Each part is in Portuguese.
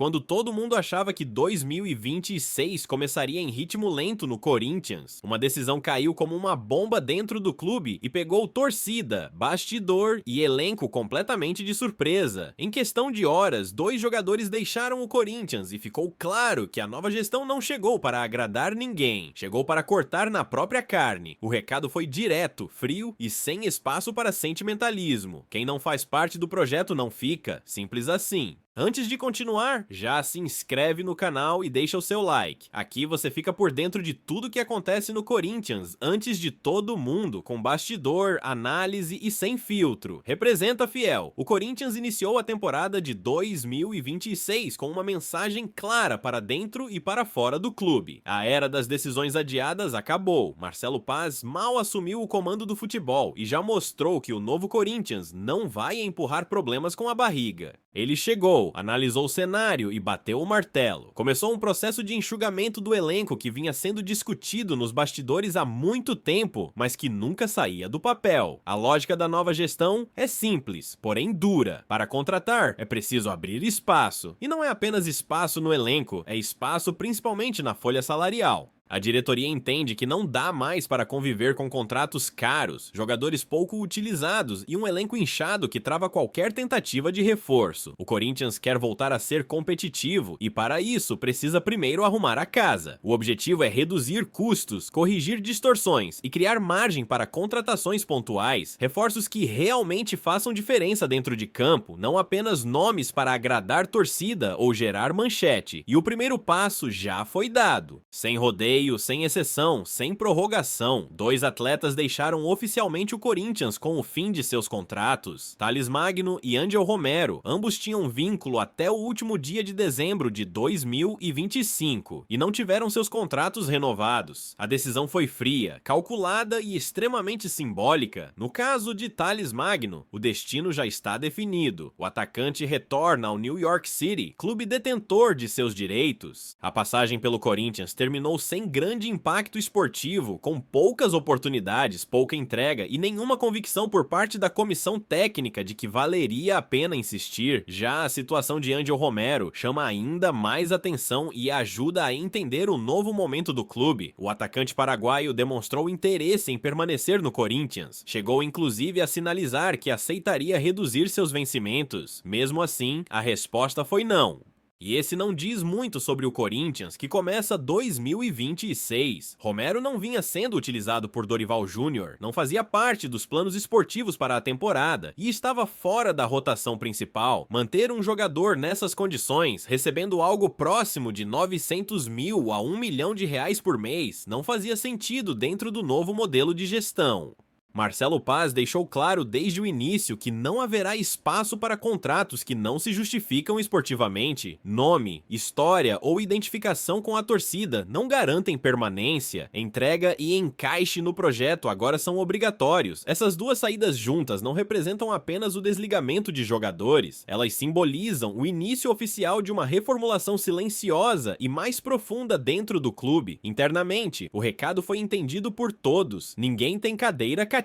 quando todo mundo achava que 2026 começaria em ritmo lento no Corinthians, uma decisão caiu como uma bomba dentro do clube e pegou torcida, bastidor e elenco completamente de surpresa. Em questão de horas, 2 jogadores deixaram o Corinthians e ficou claro que a nova gestão não chegou para agradar ninguém, chegou para cortar na própria carne. O recado foi direto, frio e sem espaço para sentimentalismo. Quem não faz parte do projeto não fica, simples assim. Antes de continuar, já se inscreve no canal e deixa o seu like. Aqui você fica por dentro de tudo que acontece no Corinthians, antes de todo mundo, com bastidor, análise e sem filtro. Representa fiel. O Corinthians iniciou a temporada de 2026 com uma mensagem clara para dentro e para fora do clube. A era das decisões adiadas acabou. Marcelo Paz mal assumiu o comando do futebol e já mostrou que o novo Corinthians não vai empurrar problemas com a barriga. Ele chegou, analisou o cenário e bateu o martelo. Começou um processo de enxugamento do elenco que vinha sendo discutido nos bastidores há muito tempo, mas que nunca saía do papel. A lógica da nova gestão é simples, porém dura. Para contratar, é preciso abrir espaço. E não é apenas espaço no elenco, é espaço principalmente na folha salarial. A diretoria entende que não dá mais para conviver com contratos caros, jogadores pouco utilizados e um elenco inchado que trava qualquer tentativa de reforço. O Corinthians quer voltar a ser competitivo e, para isso, precisa primeiro arrumar a casa. O objetivo é reduzir custos, corrigir distorções e criar margem para contratações pontuais, reforços que realmente façam diferença dentro de campo, não apenas nomes para agradar torcida ou gerar manchete. E o primeiro passo já foi dado. Sem rodeio, sem exceção, sem prorrogação, 2 atletas deixaram oficialmente o Corinthians com o fim de seus contratos. Thales Magno e Angel Romero, ambos tinham vínculo até o último dia de dezembro de 2025 e não tiveram seus contratos renovados. A decisão foi fria, calculada e extremamente simbólica. No caso de Thales Magno, o destino já está definido. O atacante retorna ao New York City, clube detentor de seus direitos. A passagem pelo Corinthians terminou sem grande impacto esportivo, com poucas oportunidades, pouca entrega e nenhuma convicção por parte da comissão técnica de que valeria a pena insistir. Já a situação de Angel Romero chama ainda mais atenção e ajuda a entender o novo momento do clube. O atacante paraguaio demonstrou interesse em permanecer no Corinthians, chegou inclusive a sinalizar que aceitaria reduzir seus vencimentos. Mesmo assim, a resposta foi não. E esse não diz muito sobre o Corinthians, que começa 2026. Romero não vinha sendo utilizado por Dorival Júnior, não fazia parte dos planos esportivos para a temporada e estava fora da rotação principal. Manter um jogador nessas condições, recebendo algo próximo de 900 mil a 1 milhão de reais por mês, não fazia sentido dentro do novo modelo de gestão. Marcelo Paz deixou claro desde o início que não haverá espaço para contratos que não se justificam esportivamente. Nome, história ou identificação com a torcida não garantem permanência. Entrega e encaixe no projeto agora são obrigatórios. Essas duas saídas juntas não representam apenas o desligamento de jogadores, elas simbolizam o início oficial de uma reformulação silenciosa e mais profunda dentro do clube. Internamente, o recado foi entendido por todos. Ninguém tem cadeira cativa.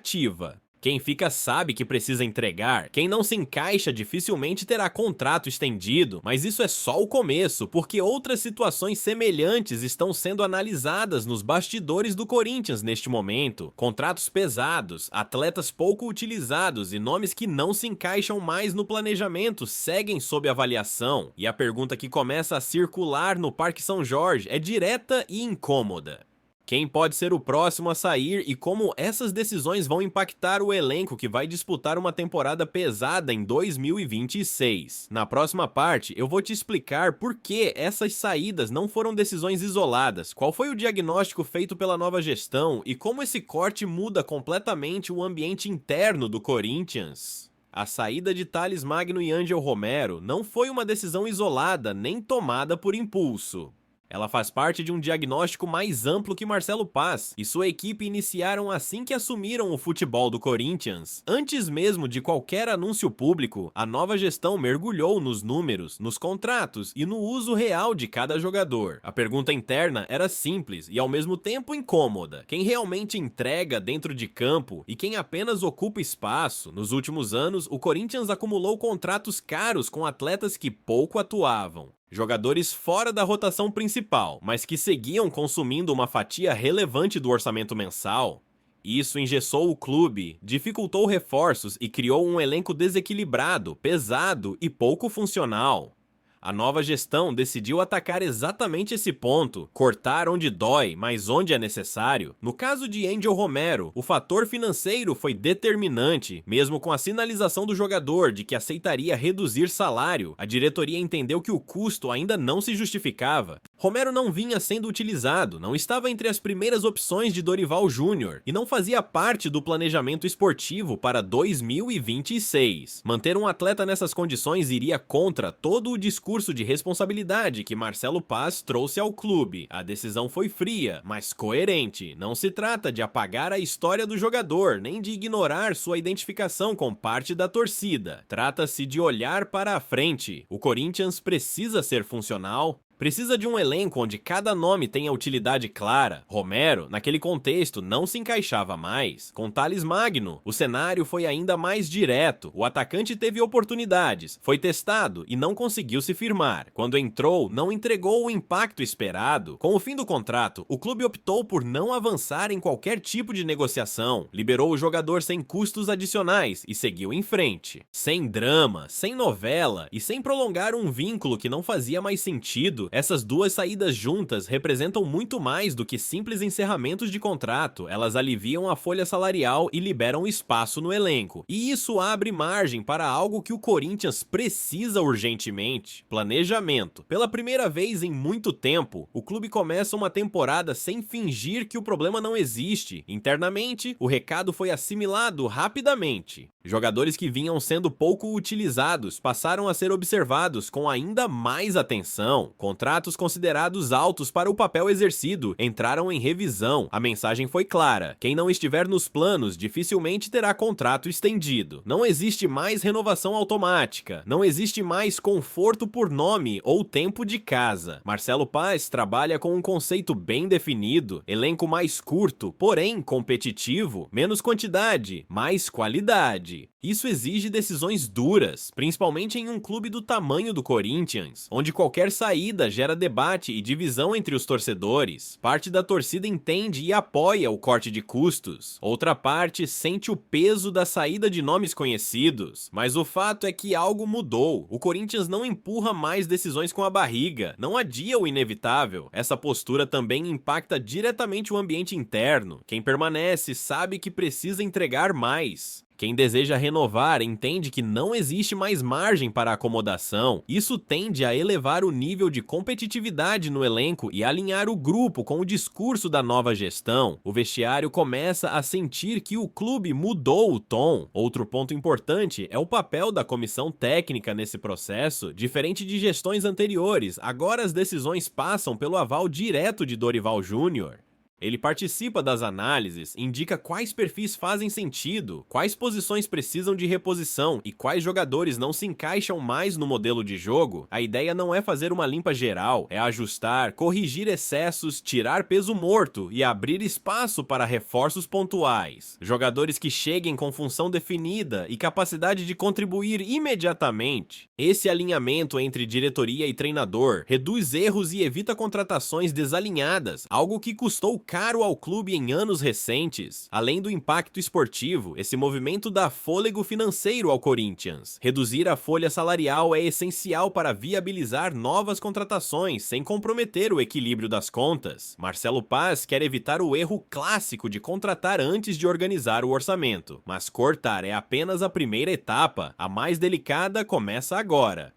Quem fica sabe que precisa entregar, quem não se encaixa dificilmente terá contrato estendido, mas isso é só o começo, porque outras situações semelhantes estão sendo analisadas nos bastidores do Corinthians neste momento. Contratos pesados, atletas pouco utilizados e nomes que não se encaixam mais no planejamento seguem sob avaliação, e a pergunta que começa a circular no Parque São Jorge é direta e incômoda. Quem pode ser o próximo a sair e como essas decisões vão impactar o elenco que vai disputar uma temporada pesada em 2026. Na próxima parte, eu vou te explicar por que essas saídas não foram decisões isoladas, qual foi o diagnóstico feito pela nova gestão e como esse corte muda completamente o ambiente interno do Corinthians. A saída de Thales Magno e Angel Romero não foi uma decisão isolada nem tomada por impulso. Ela faz parte de um diagnóstico mais amplo que Marcelo Paz e sua equipe iniciaram assim que assumiram o futebol do Corinthians. Antes mesmo de qualquer anúncio público, a nova gestão mergulhou nos números, nos contratos e no uso real de cada jogador. A pergunta interna era simples e ao mesmo tempo incômoda. Quem realmente entrega dentro de campo e quem apenas ocupa espaço? Nos últimos anos, o Corinthians acumulou contratos caros com atletas que pouco atuavam. Jogadores fora da rotação principal, mas que seguiam consumindo uma fatia relevante do orçamento mensal. Isso engessou o clube, dificultou reforços e criou um elenco desequilibrado, pesado e pouco funcional. A nova gestão decidiu atacar exatamente esse ponto, cortar onde dói, mas onde é necessário. No caso de Angel Romero, o fator financeiro foi determinante. Mesmo com a sinalização do jogador de que aceitaria reduzir salário, a diretoria entendeu que o custo ainda não se justificava. Romero não vinha sendo utilizado, não estava entre as primeiras opções de Dorival Júnior e não fazia parte do planejamento esportivo para 2026. Manter um atleta nessas condições iria contra todo o discurso de responsabilidade que Marcelo Paz trouxe ao clube. A decisão foi fria, mas coerente. Não se trata de apagar a história do jogador, nem de ignorar sua identificação com parte da torcida. Trata-se de olhar para a frente. O Corinthians precisa ser funcional. Precisa de um elenco onde cada nome tenha utilidade clara. Romero, naquele contexto, não se encaixava mais. Com Thales Magno, o cenário foi ainda mais direto. O atacante teve oportunidades, foi testado e não conseguiu se firmar. Quando entrou, não entregou o impacto esperado. Com o fim do contrato, o clube optou por não avançar em qualquer tipo de negociação. Liberou o jogador sem custos adicionais e seguiu em frente. Sem drama, sem novela e sem prolongar um vínculo que não fazia mais sentido, essas duas saídas juntas representam muito mais do que simples encerramentos de contrato. Elas aliviam a folha salarial e liberam espaço no elenco. E isso abre margem para algo que o Corinthians precisa urgentemente: planejamento. Pela primeira vez em muito tempo, o clube começa uma temporada sem fingir que o problema não existe. Internamente, o recado foi assimilado rapidamente. Jogadores que vinham sendo pouco utilizados passaram a ser observados com ainda mais atenção. Contratos considerados altos para o papel exercido entraram em revisão. A mensagem foi clara: quem não estiver nos planos dificilmente terá contrato estendido. Não existe mais renovação automática. Não existe mais conforto por nome ou tempo de casa. Marcelo Paz trabalha com um conceito bem definido: elenco mais curto, porém competitivo, menos quantidade, mais qualidade. Isso exige decisões duras, principalmente em um clube do tamanho do Corinthians, onde qualquer saída gera debate e divisão entre os torcedores. Parte da torcida entende e apoia o corte de custos, outra parte sente o peso da saída de nomes conhecidos. Mas o fato é que algo mudou. O Corinthians não empurra mais decisões com a barriga, não adia o inevitável. Essa postura também impacta diretamente o ambiente interno. Quem permanece sabe que precisa entregar mais. Quem deseja renovar entende que não existe mais margem para acomodação. Isso tende a elevar o nível de competitividade no elenco e alinhar o grupo com o discurso da nova gestão. O vestiário começa a sentir que o clube mudou o tom. Outro ponto importante é o papel da comissão técnica nesse processo. Diferente de gestões anteriores, agora as decisões passam pelo aval direto de Dorival Júnior. Ele participa das análises, indica quais perfis fazem sentido, quais posições precisam de reposição e quais jogadores não se encaixam mais no modelo de jogo. A ideia não é fazer uma limpa geral, é ajustar, corrigir excessos, tirar peso morto e abrir espaço para reforços pontuais. Jogadores que cheguem com função definida e capacidade de contribuir imediatamente. Esse alinhamento entre diretoria e treinador reduz erros e evita contratações desalinhadas, algo que custou caro ao clube em anos recentes. Além do impacto esportivo, esse movimento dá fôlego financeiro ao Corinthians. Reduzir a folha salarial é essencial para viabilizar novas contratações sem comprometer o equilíbrio das contas. Marcelo Paz quer evitar o erro clássico de contratar antes de organizar o orçamento, mas cortar é apenas a primeira etapa. A mais delicada começa agora: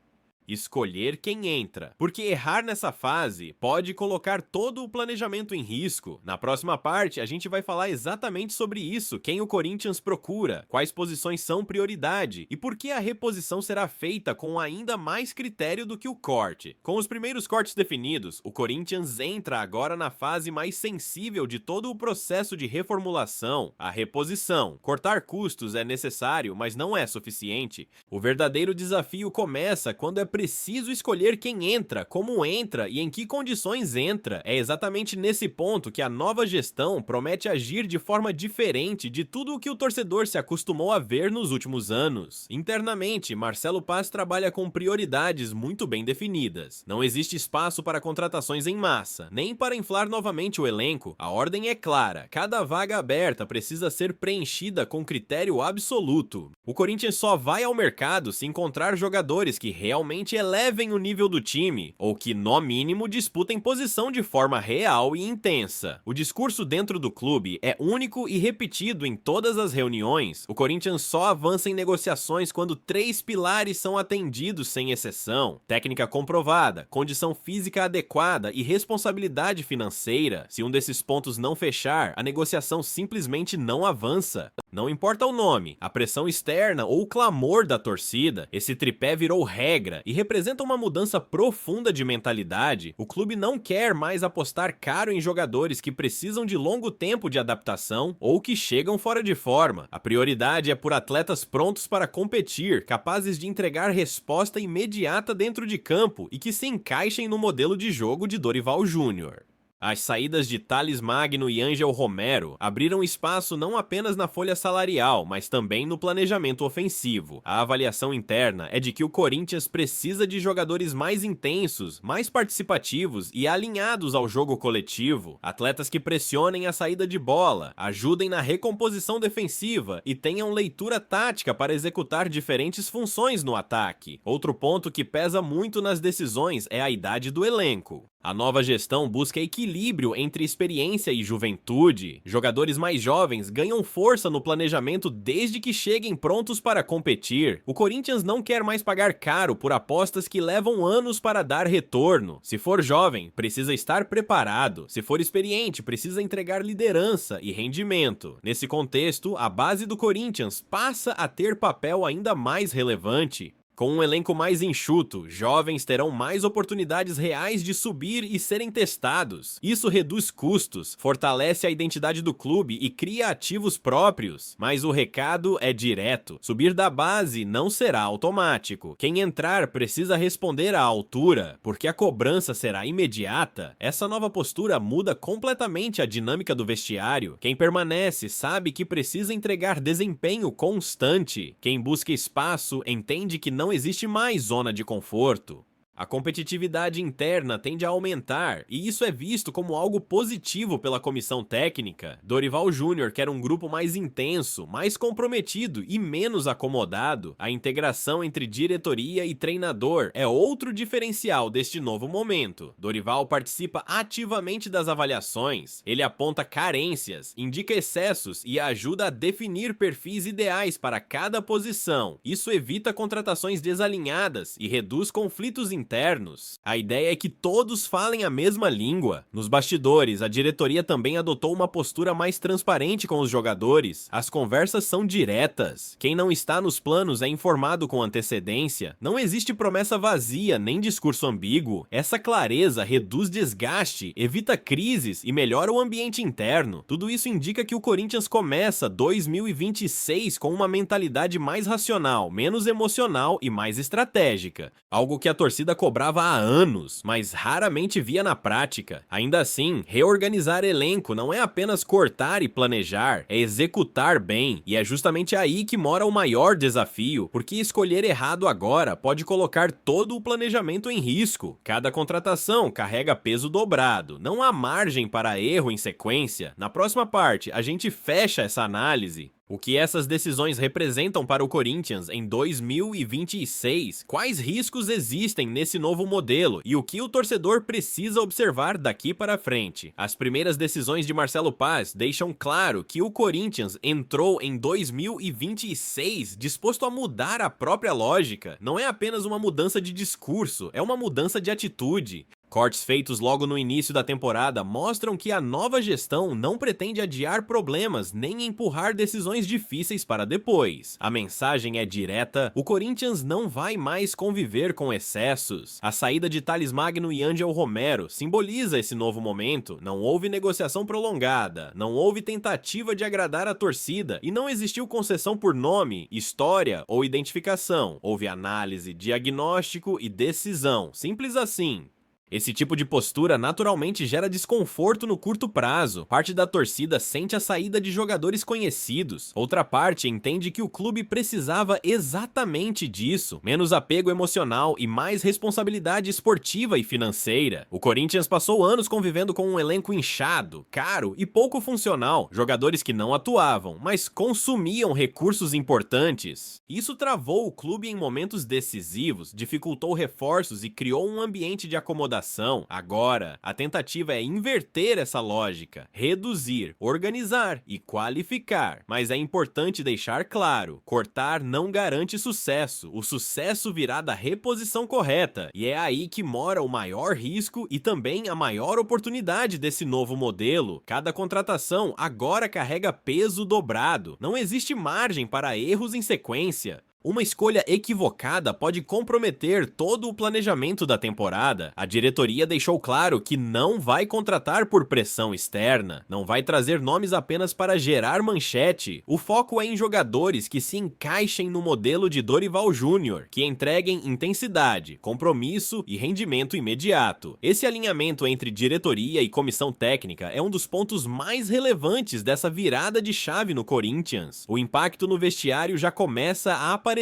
escolher quem entra, porque errar nessa fase pode colocar todo o planejamento em risco. Na próxima parte, a gente vai falar exatamente sobre isso: quem o Corinthians procura, quais posições são prioridade e por que a reposição será feita com ainda mais critério do que o corte. Com os primeiros cortes definidos, o Corinthians entra agora na fase mais sensível de todo o processo de reformulação: a reposição. Cortar custos é necessário, mas não é suficiente. O verdadeiro desafio começa quando é preciso escolher quem entra, como entra e em que condições entra. É exatamente nesse ponto que a nova gestão promete agir de forma diferente de tudo o que o torcedor se acostumou a ver nos últimos anos. Internamente, Marcelo Paz trabalha com prioridades muito bem definidas. Não existe espaço para contratações em massa, nem para inflar novamente o elenco. A ordem é clara, cada vaga aberta precisa ser preenchida com critério absoluto. O Corinthians só vai ao mercado se encontrar jogadores que realmente elevem o nível do time, ou que, no mínimo, disputem posição de forma real e intensa. O discurso dentro do clube é único e repetido em todas as reuniões. O Corinthians só avança em negociações quando 3 pilares são atendidos sem exceção: técnica comprovada, condição física adequada e responsabilidade financeira. Se um desses pontos não fechar, a negociação simplesmente não avança. Não importa o nome, a pressão externa ou o clamor da torcida, esse tripé virou regra e representa uma mudança profunda de mentalidade. O clube não quer mais apostar caro em jogadores que precisam de longo tempo de adaptação ou que chegam fora de forma. A prioridade é por atletas prontos para competir, capazes de entregar resposta imediata dentro de campo e que se encaixem no modelo de jogo de Dorival Júnior. As saídas de Thales Magno e Ângel Romero abriram espaço não apenas na folha salarial, mas também no planejamento ofensivo. A avaliação interna é de que o Corinthians precisa de jogadores mais intensos, mais participativos e alinhados ao jogo coletivo. Atletas que pressionem a saída de bola, ajudem na recomposição defensiva e tenham leitura tática para executar diferentes funções no ataque. Outro ponto que pesa muito nas decisões é a idade do elenco. A nova gestão busca equilíbrio entre experiência e juventude. Jogadores mais jovens ganham força no planejamento desde que cheguem prontos para competir. O Corinthians não quer mais pagar caro por apostas que levam anos para dar retorno. Se for jovem, precisa estar preparado. Se for experiente, precisa entregar liderança e rendimento. Nesse contexto, a base do Corinthians passa a ter papel ainda mais relevante. Com um elenco mais enxuto, jovens terão mais oportunidades reais de subir e serem testados. Isso reduz custos, fortalece a identidade do clube e cria ativos próprios. Mas o recado é direto: subir da base não será automático. Quem entrar precisa responder à altura, porque a cobrança será imediata. Essa nova postura muda completamente a dinâmica do vestiário. Quem permanece sabe que precisa entregar desempenho constante. Quem busca espaço entende que não existe mais zona de conforto. A competitividade interna tende a aumentar, e isso é visto como algo positivo pela comissão técnica. Dorival Júnior quer um grupo mais intenso, mais comprometido e menos acomodado. A integração entre diretoria e treinador é outro diferencial deste novo momento. Dorival participa ativamente das avaliações, ele aponta carências, indica excessos e ajuda a definir perfis ideais para cada posição. Isso evita contratações desalinhadas e reduz conflitos internos. A ideia é que todos falem a mesma língua. Nos bastidores, a diretoria também adotou uma postura mais transparente com os jogadores. As conversas são diretas. Quem não está nos planos é informado com antecedência. Não existe promessa vazia nem discurso ambíguo. Essa clareza reduz desgaste, evita crises e melhora o ambiente interno. Tudo isso indica que o Corinthians começa 2026 com uma mentalidade mais racional, menos emocional e mais estratégica. Algo que a torcida cobrava há anos, mas raramente via na prática. Ainda assim, reorganizar elenco não é apenas cortar e planejar, é executar bem, e é justamente aí que mora o maior desafio, porque escolher errado agora pode colocar todo o planejamento em risco. Cada contratação carrega peso dobrado, não há margem para erro em sequência. Na próxima parte, a gente fecha essa análise. O que essas decisões representam para o Corinthians em 2026? Quais riscos existem nesse novo modelo e o que o torcedor precisa observar daqui para frente? As primeiras decisões de Marcelo Paz deixam claro que o Corinthians entrou em 2026 disposto a mudar a própria lógica. Não é apenas uma mudança de discurso, é uma mudança de atitude. Cortes feitos logo no início da temporada mostram que a nova gestão não pretende adiar problemas nem empurrar decisões difíceis para depois. A mensagem é direta: o Corinthians não vai mais conviver com excessos. A saída de Thales Magno e Ángel Romero simboliza esse novo momento. Não houve negociação prolongada, não houve tentativa de agradar a torcida e não existiu concessão por nome, história ou identificação. Houve análise, diagnóstico e decisão. Simples assim. Esse tipo de postura naturalmente gera desconforto no curto prazo. Parte da torcida sente a saída de jogadores conhecidos. Outra parte entende que o clube precisava exatamente disso. Menos apego emocional e mais responsabilidade esportiva e financeira. O Corinthians passou anos convivendo com um elenco inchado, caro e pouco funcional. Jogadores que não atuavam, mas consumiam recursos importantes. Isso travou o clube em momentos decisivos, dificultou reforços e criou um ambiente de acomodação. Agora, a tentativa é inverter essa lógica, reduzir, organizar e qualificar. Mas é importante deixar claro, cortar não garante sucesso. O sucesso virá da reposição correta, e é aí que mora o maior risco e também a maior oportunidade desse novo modelo. Cada contratação agora carrega peso dobrado. Não existe margem para erros em sequência. Uma escolha equivocada pode comprometer todo o planejamento da temporada. A diretoria deixou claro que não vai contratar por pressão externa, não vai trazer nomes apenas para gerar manchete. O foco é em jogadores que se encaixem no modelo de Dorival Júnior, que entreguem intensidade, compromisso e rendimento imediato. Esse alinhamento entre diretoria e comissão técnica é um dos pontos mais relevantes dessa virada de chave no Corinthians. O impacto no vestiário já começa a aparecer.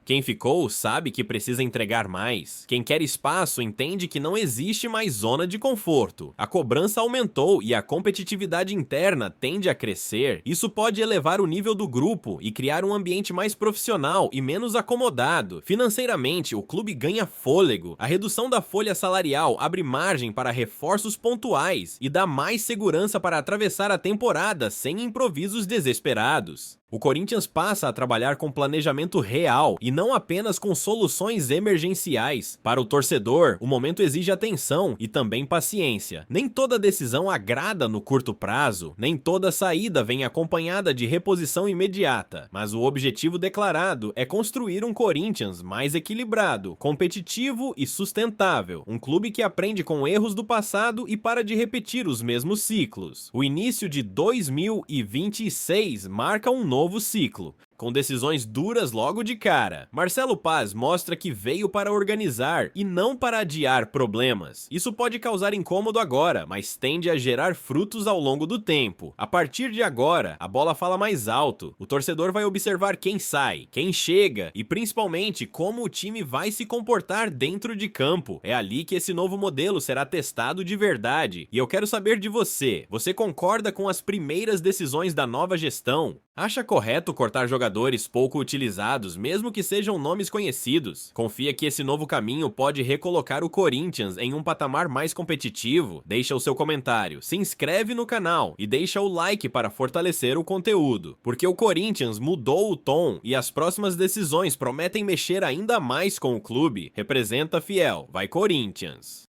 Quem ficou sabe que precisa entregar mais. Quem quer espaço entende que não existe mais zona de conforto. A cobrança aumentou e a competitividade interna tende a crescer. Isso pode elevar o nível do grupo e criar um ambiente mais profissional e menos acomodado. Financeiramente, o clube ganha fôlego. A redução da folha salarial abre margem para reforços pontuais e dá mais segurança para atravessar a temporada sem improvisos desesperados. O Corinthians passa a trabalhar com planejamento real e não apenas com soluções emergenciais. Para o torcedor, o momento exige atenção e também paciência. Nem toda decisão agrada no curto prazo, nem toda saída vem acompanhada de reposição imediata, mas o objetivo declarado é construir um Corinthians mais equilibrado, competitivo e sustentável. Um clube que aprende com erros do passado e para de repetir os mesmos ciclos. O início de 2026 marca um novo ciclo, com decisões duras logo de cara. Marcelo Paz mostra que veio para organizar e não para adiar problemas. Isso pode causar incômodo agora, mas tende a gerar frutos ao longo do tempo. A partir de agora, a bola fala mais alto. O torcedor vai observar quem sai, quem chega e principalmente como o time vai se comportar dentro de campo. É ali que esse novo modelo será testado de verdade. E eu quero saber de você. Você concorda com as primeiras decisões da nova gestão? Acha correto cortar jogadores pouco utilizados, mesmo que sejam nomes conhecidos? Confia que esse novo caminho pode recolocar o Corinthians em um patamar mais competitivo? Deixa o seu comentário, se inscreve no canal e deixa o like para fortalecer o conteúdo. Porque o Corinthians mudou o tom e as próximas decisões prometem mexer ainda mais com o clube. Representa fiel, vai Corinthians!